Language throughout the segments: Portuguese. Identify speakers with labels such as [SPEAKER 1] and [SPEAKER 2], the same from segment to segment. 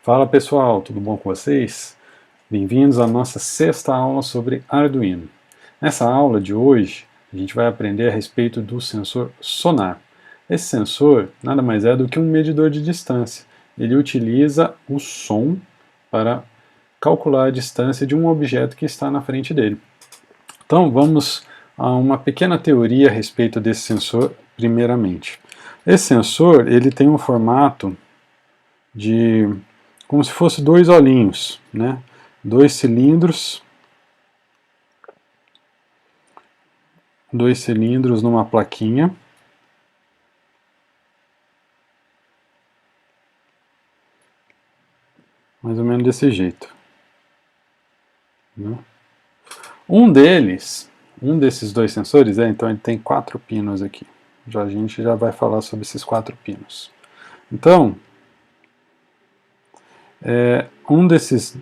[SPEAKER 1] Fala pessoal, tudo bom com vocês? Bem-vindos à nossa sexta aula sobre Arduino. Nessa aula de hoje, a gente vai aprender a respeito do sensor sonar. Esse sensor nada mais é do que um medidor de distância. Ele utiliza o som para calcular a distância de um objeto que está na frente dele. Então vamos a uma pequena teoria a respeito desse sensor primeiramente. Esse sensor ele tem um formato de como se fosse dois olhinhos, né? Dois cilindros numa plaquinha. Mais ou menos desse jeito. Né? Um desses dois sensores, então ele tem 4 pinos aqui. A gente já vai falar sobre esses 4 pinos. Então, um desses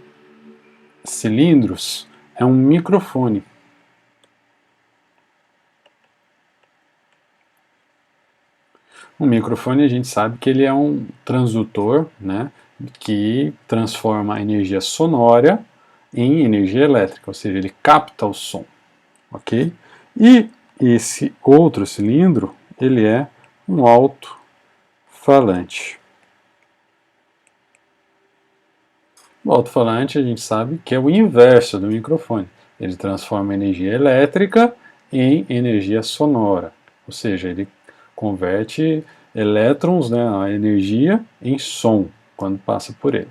[SPEAKER 1] cilindros é um microfone. O microfone a gente sabe que ele é um transdutor, né, que transforma a energia sonora em energia elétrica, ou seja, ele capta o som, ok? E esse outro cilindro, ele é um alto-falante. O alto-falante a gente sabe que é o inverso do microfone. Ele transforma a energia elétrica em energia sonora, ou seja, ele converte elétrons, né, a energia, em som quando passa por ele.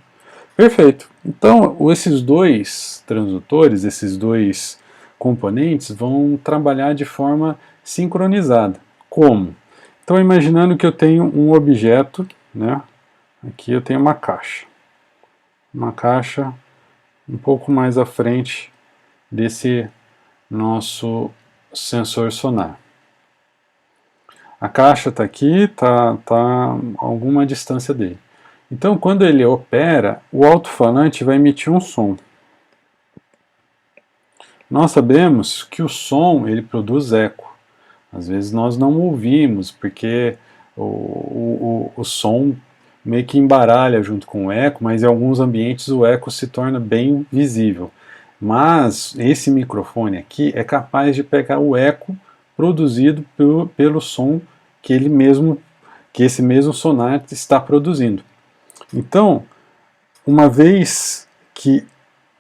[SPEAKER 1] Perfeito. Então, esses dois transdutores, esses dois componentes vão trabalhar de forma sincronizada. Como? Então, imaginando que eu tenho um objeto, né? Aqui eu tenho uma caixa um pouco mais à frente desse nosso sensor sonar. A caixa está aqui, está a alguma distância dele. Então, quando ele opera, o alto-falante vai emitir um som. Nós sabemos que o som ele produz eco. Às vezes nós não ouvimos, porque o som meio que embaralha junto com o eco, mas em alguns ambientes o eco se torna bem visível. Mas esse microfone aqui é capaz de pegar o eco produzido pelo som que esse mesmo sonar está produzindo. Então, uma vez que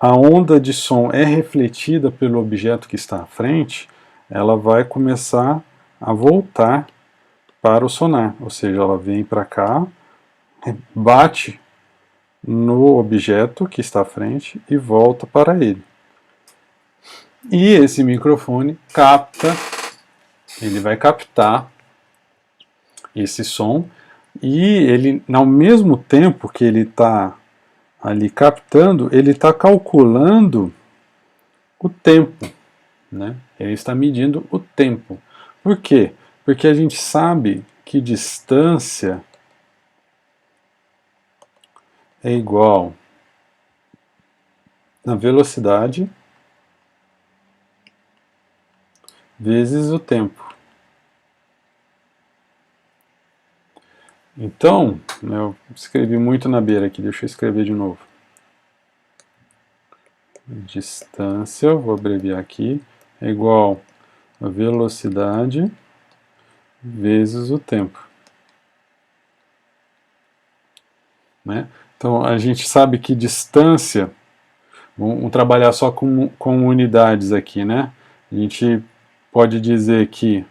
[SPEAKER 1] a onda de som é refletida pelo objeto que está à frente, ela vai começar a voltar para o sonar, ou seja, ela vem para cá, bate no objeto que está à frente e volta para ele. E esse microfone ele vai captar esse som e ele, ao mesmo tempo que ele está ali captando, ele está calculando o tempo, né? Ele está medindo o tempo. Por quê? Porque a gente sabe que distância é igual a velocidade vezes o tempo. Então, eu escrevi muito na beira aqui, deixa eu escrever de novo. Distância, vou abreviar aqui, é igual a velocidade vezes o tempo. Né? Então, a gente sabe que distância, vamos trabalhar só com unidades aqui, né? A gente pode dizer que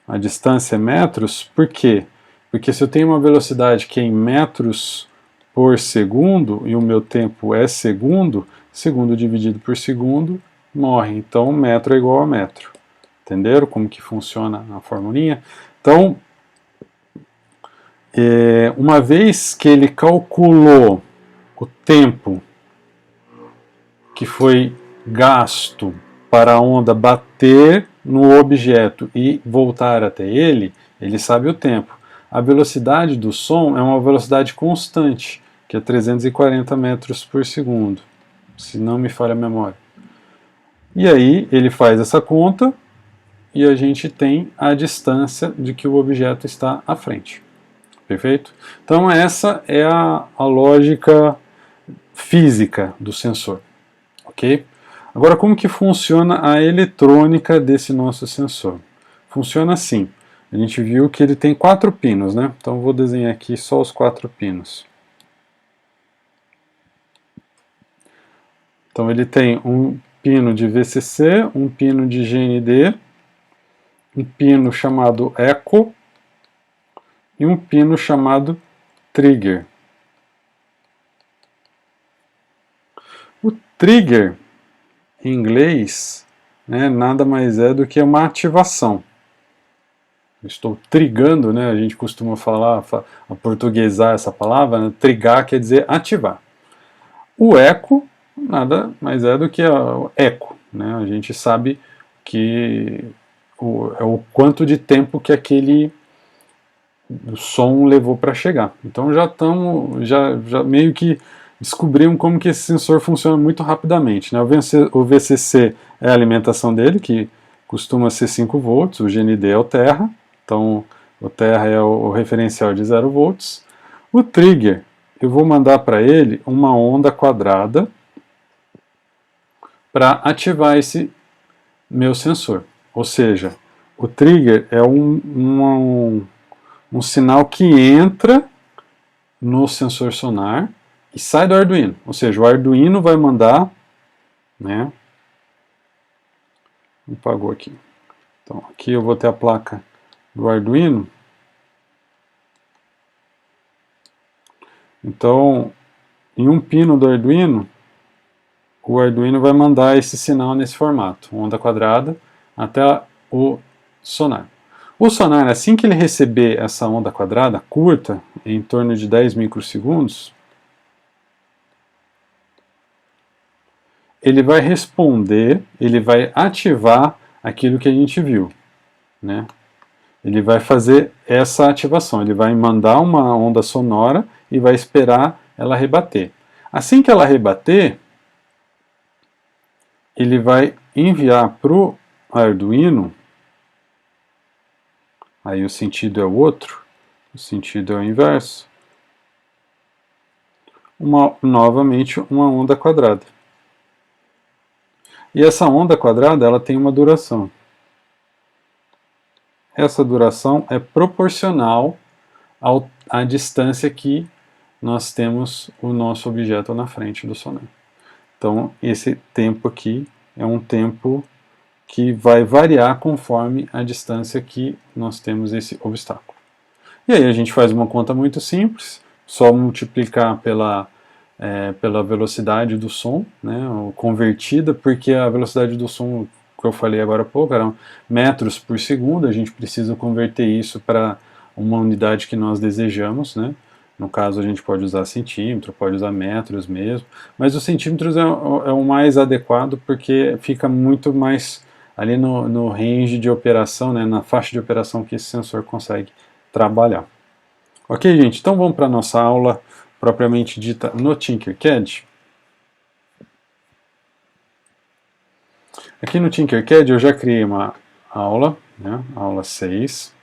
[SPEAKER 1] a distância é metros, por quê? Porque se eu tenho uma velocidade que é em metros por segundo e o meu tempo é segundo, segundo dividido por segundo morre. Então, metro é igual a metro. Entenderam como que funciona a formulinha? Então, uma vez que ele calculou o tempo que foi gasto para a onda bater no objeto e voltar até ele, ele sabe o tempo. A velocidade do som é uma velocidade constante, que é 340 metros por segundo, se não me falha a memória. E aí ele faz essa conta e a gente tem a distância de que o objeto está à frente. Perfeito? Então essa é a lógica física do sensor, ok? Agora, como que funciona a eletrônica desse nosso sensor? Funciona assim. A gente viu que ele tem 4 pinos, né? Então vou desenhar aqui só os 4 pinos. Então ele tem um pino de VCC, um pino de GND, um pino chamado echo e um pino chamado trigger. O trigger, em inglês, né, nada mais é do que uma ativação. Estou trigando, né, a gente costuma falar, aportuguesar essa palavra, né, trigar quer dizer ativar. O eco nada mais é do que o eco, né, a gente sabe que é o quanto de tempo que aquele som levou para chegar. Então já estamos, já meio que descobrimos como que esse sensor funciona muito rapidamente, né? O VCC é a alimentação dele, que costuma ser 5 volts, o GND é o terra, então o terra é o referencial de 0 volts. O trigger, eu vou mandar para ele uma onda quadrada para ativar esse meu sensor. Ou seja, o trigger é um sinal que entra no sensor sonar e sai do Arduino. Ou seja, o Arduino vai mandar, né? Apagou aqui. Então, aqui eu vou ter a placa do Arduino. Então, em um pino do Arduino, o Arduino vai mandar esse sinal nesse formato, onda quadrada, até o sonar. O sonar, assim que ele receber essa onda quadrada curta, em torno de 10 microsegundos, ele vai responder, ele vai ativar aquilo que a gente viu, né? Ele vai fazer essa ativação, ele vai mandar uma onda sonora e vai esperar ela rebater. Assim que ela rebater, ele vai enviar para o Arduino, aí o sentido é o outro, o sentido é o inverso, novamente uma onda quadrada. E essa onda quadrada ela tem uma duração. Essa duração é proporcional à distância que nós temos o nosso objeto na frente do sonar. Então, esse tempo aqui é um tempo que vai variar conforme a distância que nós temos esse obstáculo. E aí a gente faz uma conta muito simples, só multiplicar pela velocidade do som, né, convertida, porque a velocidade do som, que eu falei agora há pouco, eram metros por segundo, a gente precisa converter isso para uma unidade que nós desejamos, né? No caso a gente pode usar centímetro, pode usar metros mesmo, mas os centímetros é o mais adequado porque fica muito mais ali no range de operação, né, na faixa de operação que esse sensor consegue trabalhar. Ok, gente? Então vamos para a nossa aula propriamente dita no Tinkercad. Aqui no Tinkercad eu já criei uma aula, né, aula 6.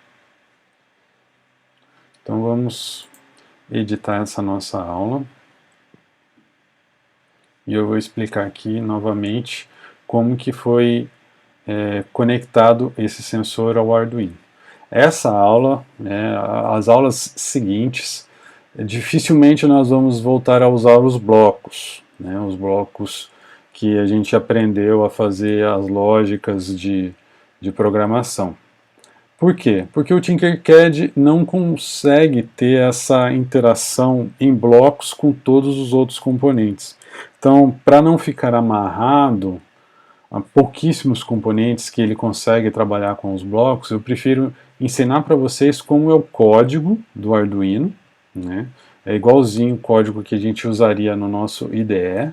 [SPEAKER 1] Então vamos editar essa nossa aula. E eu vou explicar aqui novamente como que foi conectado esse sensor ao Arduino. Essa aula, né, as aulas seguintes, dificilmente nós vamos voltar a usar os blocos, né, os blocos que a gente aprendeu a fazer as lógicas de programação. Por quê? Porque o Tinkercad não consegue ter essa interação em blocos com todos os outros componentes. Então, para não ficar amarrado a pouquíssimos componentes que ele consegue trabalhar com os blocos, eu prefiro ensinar para vocês como é o código do Arduino, né? É igualzinho o código que a gente usaria no nosso IDE,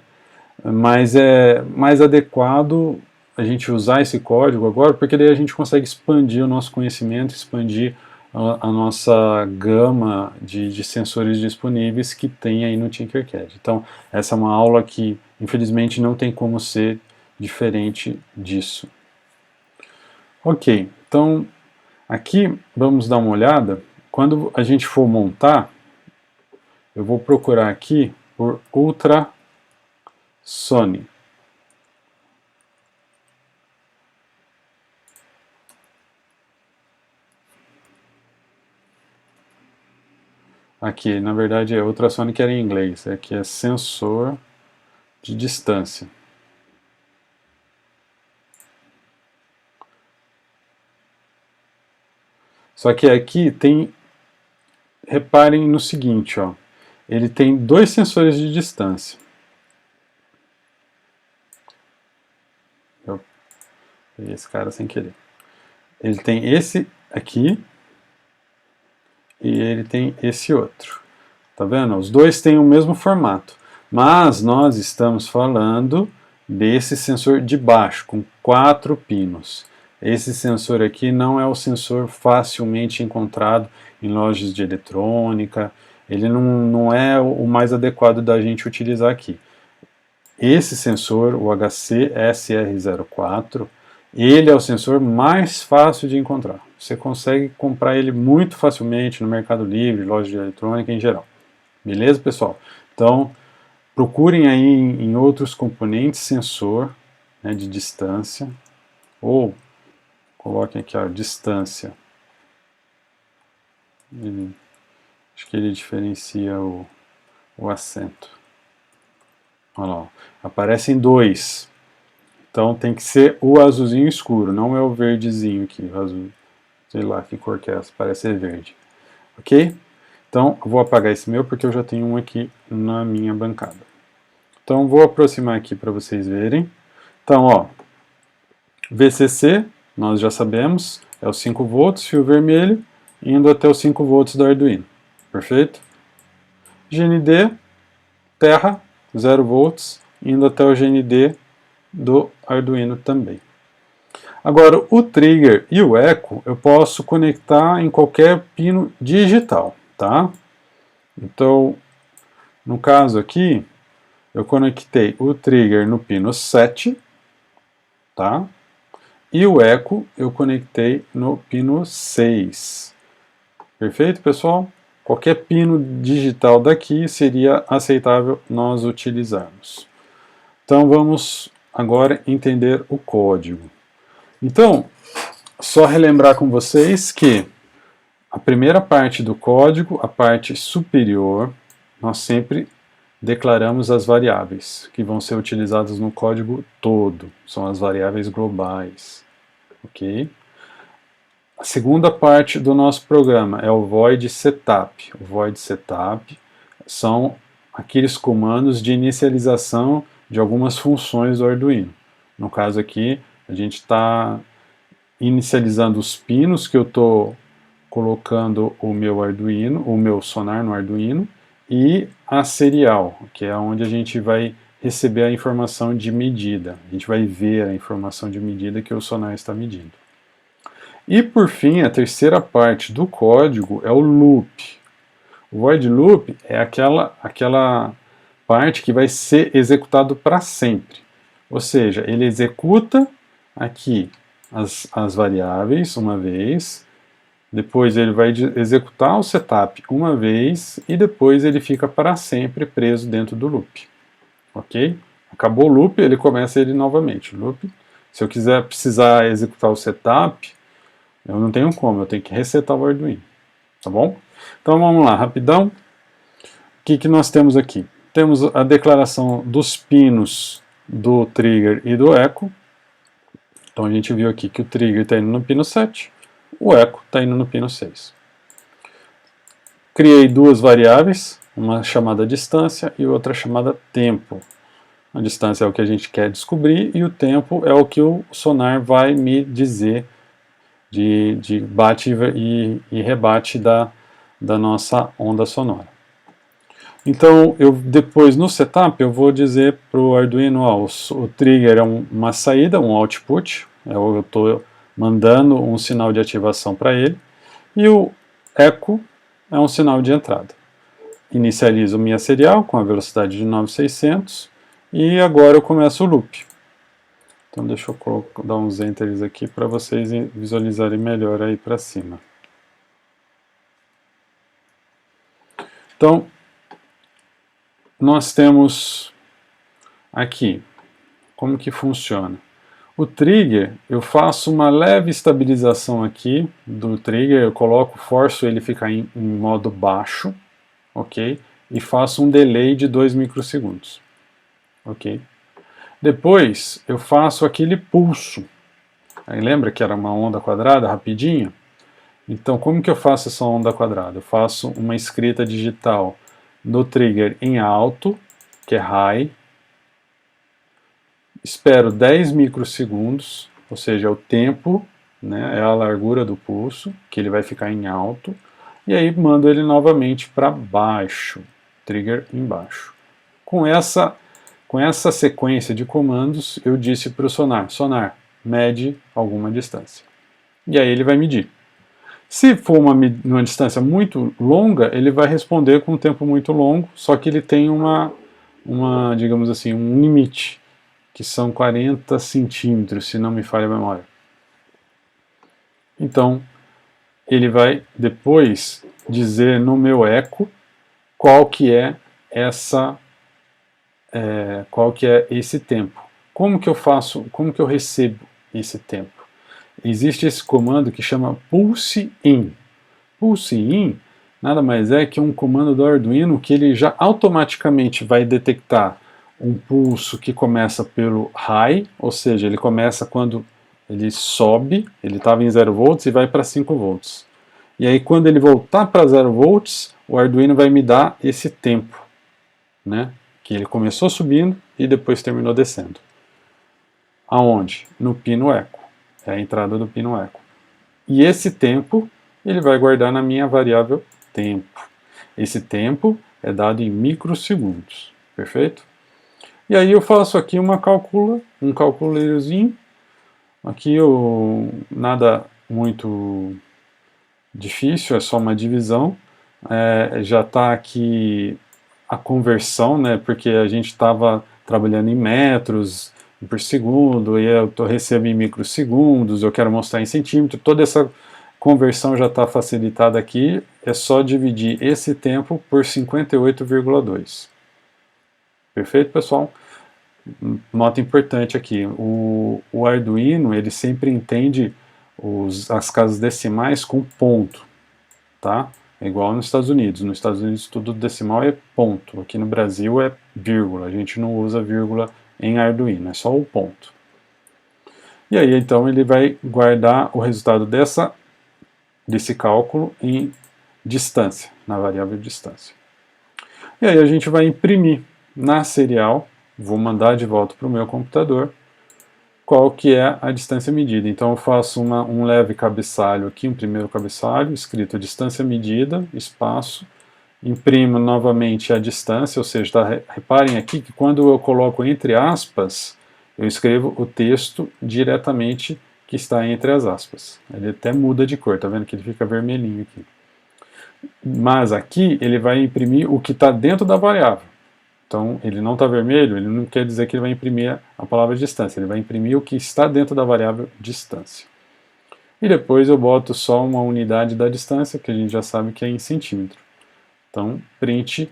[SPEAKER 1] mas é mais adequado a gente usar esse código agora, porque daí a gente consegue expandir o nosso conhecimento, expandir a nossa gama de sensores disponíveis que tem aí no Tinkercad. Então, essa é uma aula que, infelizmente, não tem como ser diferente disso. Ok, então, aqui vamos dar uma olhada quando a gente for montar, eu vou procurar aqui por ultrasonic. Aqui, na verdade, é ultrasonic era em inglês, aqui é sensor de distância. Só que aqui tem, reparem no seguinte, ó, ele tem dois sensores de distância. Eu peguei esse cara sem querer. Ele tem esse aqui e ele tem esse outro. Tá vendo? Os dois têm o mesmo formato, mas nós estamos falando desse sensor de baixo, com 4 pinos. Esse sensor aqui não é o sensor facilmente encontrado em lojas de eletrônica, ele não é o mais adequado da gente utilizar aqui. Esse sensor, o HC-SR04, ele é o sensor mais fácil de encontrar. Você consegue comprar ele muito facilmente no Mercado Livre, loja de eletrônica em geral. Beleza, pessoal? Então, procurem aí em outros componentes sensor, né, de distância, ou coloquem aqui a distância. Acho que ele diferencia o acento. Olha lá, aparecem dois. Então tem que ser o azulzinho escuro, não é o verdezinho aqui, o azul. Sei lá que cor que é essa, parece ser verde. Ok? Então eu vou apagar esse meu porque eu já tenho um aqui na minha bancada. Então vou aproximar aqui para vocês verem. Então, ó, VCC, nós já sabemos, é os 5 volts, fio vermelho, indo até os 5 volts do Arduino. Perfeito? GND, terra, 0 volts, indo até o GND do Arduino também. Agora, o trigger e o eco eu posso conectar em qualquer pino digital, tá? Então, no caso aqui, eu conectei o trigger no pino 7, tá? E o eco eu conectei no pino 6. Perfeito, pessoal? Qualquer pino digital daqui seria aceitável nós utilizarmos. Então vamos agora entender o código. Então, só relembrar com vocês que a primeira parte do código, a parte superior, nós sempre declaramos as variáveis que vão ser utilizadas no código todo. São as variáveis globais. Ok? A segunda parte do nosso programa é o void setup. O void setup são aqueles comandos de inicialização de algumas funções do Arduino. No caso aqui, a gente está inicializando os pinos que eu estou colocando o meu Arduino, o meu sonar no Arduino, e a serial, que é onde a gente vai receber a informação de medida. A gente vai ver a informação de medida que o sonar está medindo. E por fim, a terceira parte do código é o loop. O void loop é aquela parte que vai ser executado para sempre. Ou seja, ele executa aqui as variáveis uma vez, depois ele vai executar o setup uma vez e depois ele fica para sempre preso dentro do loop. Ok? Acabou o loop, ele começa ele novamente. O loop, se eu precisar executar o setup, eu não tenho como, eu tenho que resetar o Arduino. Tá bom? Então vamos lá, rapidão. O que nós temos aqui? Temos a declaração dos pinos do trigger e do eco. Então a gente viu aqui que o trigger está indo no pino 7, o eco está indo no pino 6. Criei duas variáveis, uma chamada distância e outra chamada tempo. A distância é o que a gente quer descobrir e o tempo é o que o sonar vai me dizer de bate e rebate da nossa onda sonora. Então, depois no setup eu vou dizer para o Arduino, o trigger é uma saída, um output, eu estou mandando um sinal de ativação para ele, e o eco é um sinal de entrada. Inicializo minha serial com a velocidade de 9600 e agora eu começo o loop. Então deixa eu dar uns enters aqui para vocês visualizarem melhor aí para cima. Então, nós temos aqui, como que funciona? O trigger, eu faço uma leve estabilização aqui do trigger, eu forço ele ficar em modo baixo, ok? E faço um delay de 2 microsegundos, ok? Depois, eu faço aquele pulso. Aí lembra que era uma onda quadrada, rapidinho? Então, como que eu faço essa onda quadrada? Eu faço uma escrita digital no trigger em alto, que é high, espero 10 microsegundos, ou seja, é o tempo, né, é a largura do pulso, que ele vai ficar em alto, e aí mando ele novamente para baixo, trigger embaixo. Com essa sequência de comandos, eu disse para o sonar, mede alguma distância. E aí ele vai medir. Se for uma distância muito longa, ele vai responder com um tempo muito longo, só que ele tem digamos assim, um limite, que são 40 centímetros, se não me falha a memória. Então, ele vai depois dizer no meu eco qual que é esse tempo. Como que eu recebo esse tempo? Existe esse comando que chama pulse in. Pulse in nada mais é que um comando do Arduino que ele já automaticamente vai detectar um pulso que começa pelo high, ou seja, ele começa quando ele sobe, ele estava em 0 volts e vai para 5 volts. E aí quando ele voltar para 0 volts, o Arduino vai me dar esse tempo, né? Que ele começou subindo e depois terminou descendo. Aonde? No pino eco. É a entrada do pino eco. E esse tempo ele vai guardar na minha variável tempo. Esse tempo é dado em microsegundos, perfeito? E aí eu faço aqui um calculadorzinho. Aqui nada muito difícil, é só uma divisão. Já está aqui a conversão, né? Porque a gente estava trabalhando em metros por segundo, e eu recebo em microsegundos, eu quero mostrar em centímetro, toda essa conversão já está facilitada aqui, é só dividir esse tempo por 58,2. Perfeito, pessoal? Nota importante aqui, o Arduino ele sempre entende as casas decimais com ponto, tá? É igual nos Estados Unidos. Nos Estados Unidos tudo decimal é ponto, aqui no Brasil é vírgula, a gente não usa vírgula em Arduino, é só o ponto. E aí então ele vai guardar o resultado desse cálculo em distância, na variável distância. E aí a gente vai imprimir na serial, vou mandar de volta para o meu computador, qual que é a distância medida. Então eu faço um leve cabeçalho aqui, um primeiro cabeçalho, escrito distância medida, espaço, imprimo novamente a distância, ou seja, reparem aqui que quando eu coloco entre aspas, eu escrevo o texto diretamente que está entre as aspas. Ele até muda de cor, tá vendo que ele fica vermelhinho aqui. Mas aqui ele vai imprimir o que está dentro da variável. Então ele não está vermelho, ele não quer dizer que ele vai imprimir a palavra distância, ele vai imprimir o que está dentro da variável distância. E depois eu boto só uma unidade da distância, que a gente já sabe que é em centímetro. Então, print.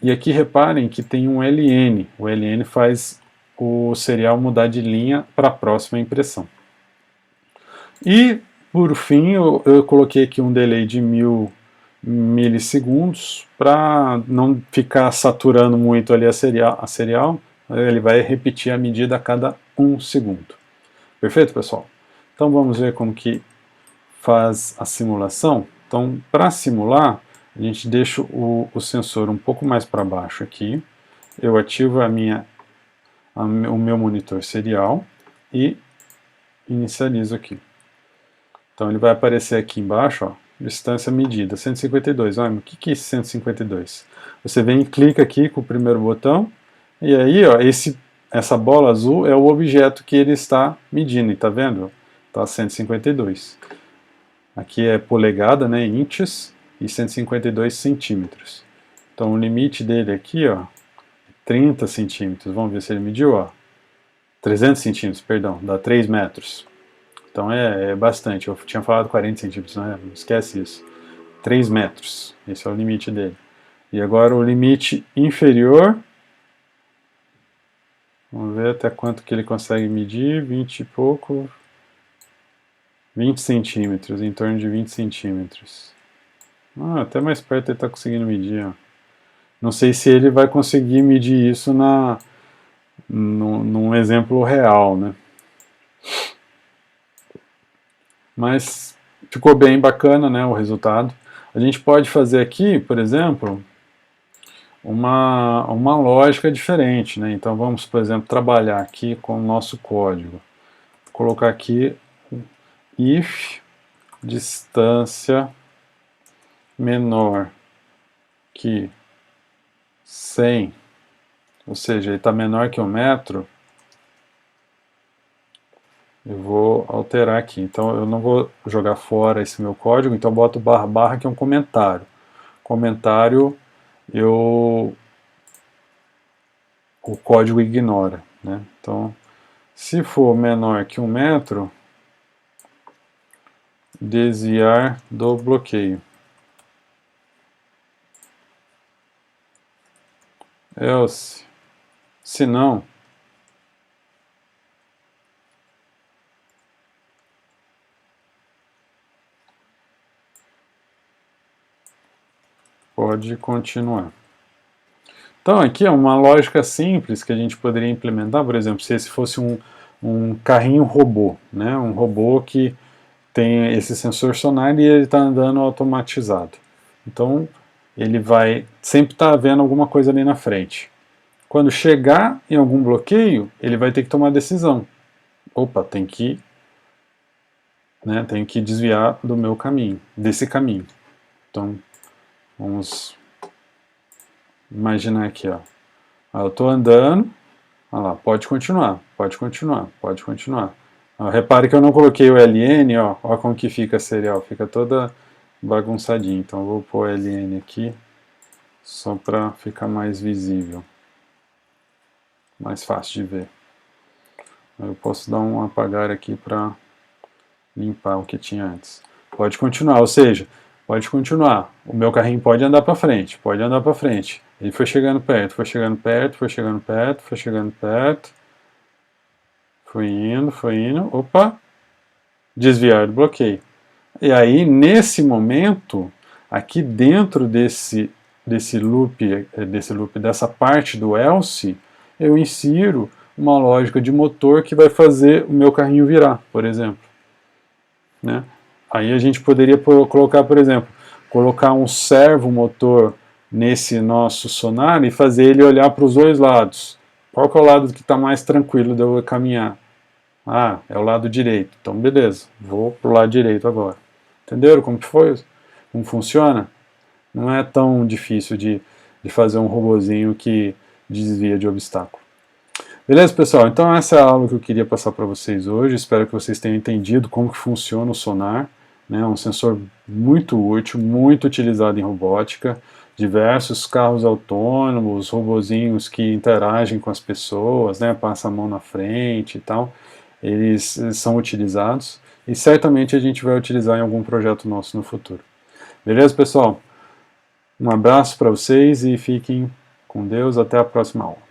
[SPEAKER 1] E aqui reparem que tem um LN. O LN faz o serial mudar de linha para a próxima impressão. E, por fim, eu coloquei aqui um delay de 1000 milissegundos para não ficar saturando muito ali a serial. Ele vai repetir a medida a cada 1 segundo. Perfeito, pessoal? Então vamos ver como que faz a simulação. Então, para simular, a gente deixa o sensor um pouco mais para baixo aqui. Eu ativo o meu monitor serial e inicializo aqui. Então ele vai aparecer aqui embaixo, ó, distância medida, 152. Olha, o que é esse 152? Você vem e clica aqui com o primeiro botão, e aí ó, essa bola azul é o objeto que ele está medindo, tá vendo? Está 152. Aqui é polegada, né, inches, e 152 centímetros. Então o limite dele aqui, ó, 30 centímetros. Vamos ver se ele mediu, ó. 300 centímetros, perdão, dá 3 metros. Então é bastante. Eu tinha falado 40 centímetros, né? Não esquece isso. 3 metros. Esse é o limite dele. E agora o limite inferior, vamos ver até quanto que ele consegue medir, 20 e pouco, 20 centímetros, em torno de 20 centímetros. Até mais perto ele está conseguindo medir. Ó. Não sei se ele vai conseguir medir isso num exemplo real, né? Mas ficou bem bacana, né, o resultado. A gente pode fazer aqui, por exemplo, uma lógica diferente, né? Então vamos, por exemplo, trabalhar aqui com o nosso código. Vou colocar aqui if distância menor que 100, ou seja, ele está menor que 1 metro, eu vou alterar aqui. Então eu não vou jogar fora esse meu código, então eu boto barra barra que é um comentário. Comentário o código ignora, né? Então, se for menor que 1 metro, desviar do bloqueio. Else, se não, pode continuar. Então aqui é uma lógica simples que a gente poderia implementar, por exemplo, se esse fosse um carrinho robô, né? Um robô que tem esse sensor sonar e ele está andando automatizado. Então ele vai sempre estar vendo alguma coisa ali na frente. Quando chegar em algum bloqueio, ele vai ter que tomar decisão. Opa, tem que desviar do meu caminho, desse caminho. Então, vamos imaginar aqui, ó. Eu estou andando, olha lá, pode continuar, pode continuar, pode continuar. Repare que eu não coloquei o LN, ó como que fica a serial, fica toda bagunçadinha. Então, eu vou pôr o LN aqui, só para ficar mais visível, mais fácil de ver. Eu posso dar um apagar aqui para limpar o que tinha antes. Pode continuar, ou seja, pode continuar. O meu carrinho pode andar para frente, pode andar para frente. Ele foi chegando perto, foi chegando perto, foi chegando perto, foi chegando perto. Foi indo, opa, desviar do bloqueio. E aí, nesse momento, aqui dentro desse loop, dessa parte do else, eu insiro uma lógica de motor que vai fazer o meu carrinho virar, por exemplo. Né? Aí a gente poderia colocar, por exemplo, colocar um servo motor nesse nosso sonar e fazer ele olhar para os dois lados. Qual que é o lado que está mais tranquilo de eu caminhar? É o lado direito. Então, beleza, vou para o lado direito agora. Entenderam como que foi? Como funciona? Não é tão difícil de fazer um robozinho que desvia de obstáculo. Beleza, pessoal? Então essa é a aula que eu queria passar para vocês hoje. Espero que vocês tenham entendido como que funciona o sonar. Né? Um sensor muito útil, muito utilizado em robótica. Diversos carros autônomos, robozinhos que interagem com as pessoas, né? Passam a mão na frente e tal. Eles são utilizados e certamente a gente vai utilizar em algum projeto nosso no futuro. Beleza, pessoal? Um abraço para vocês e fiquem com Deus. Até a próxima aula.